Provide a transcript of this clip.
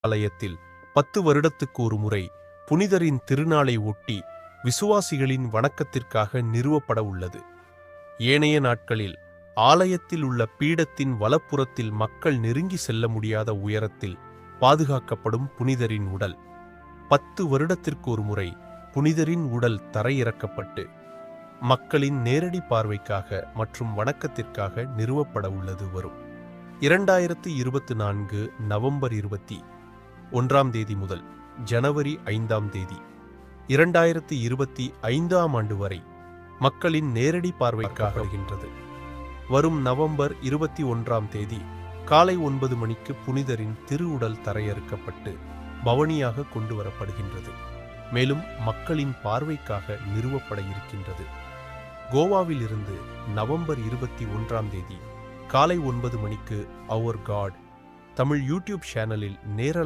ஆலயத்தில் 10 வருடத்துக்கு ஒரு முறை புனிதரின் திருநாளை ஒட்டி விசுவாசிகளின் வணக்கத்திற்காக நிறுவப்பட உள்ளது. ஏனைய நாட்களில் ஆலயத்தில் உள்ள பீடத்தின் வலப்புறத்தில் மக்கள் நெருங்கி செல்ல முடியாத உயரத்தில் பாதுகாக்கப்படும் புனிதரின் உடல் 10 வருடத்திற்கு ஒரு முறை புனிதரின் உடல் தரையிறக்கப்பட்டு மக்களின் நேரடி பார்வைக்காக மற்றும் வணக்கத்திற்காக நிறுவப்பட உள்ளது. வரும் 2024 நவம்பர் 21ஆம் தேதி முதல் ஜனவரி 5ஆம் தேதி 2025ஆம் ஆண்டு வரை மக்களின் நேரடி பார்வைக்காக வருகின்றது. வரும் நவம்பர் 21ஆம் தேதி காலை 9 மணிக்கு புனிதரின் திருவுடல் தரையிறக்கப்பட்டு பவனியாக கொண்டு வரப்படுகின்றது. மேலும் மக்களின் பார்வைக்காக நிறுவப்பட இருக்கின்றது. கோவாவில் இருந்து நவம்பர் 21ஆம் தேதி காலை 9 மணிக்கு அவர் காட் தமிழ் யூடியூப் சேனலில் நேரலை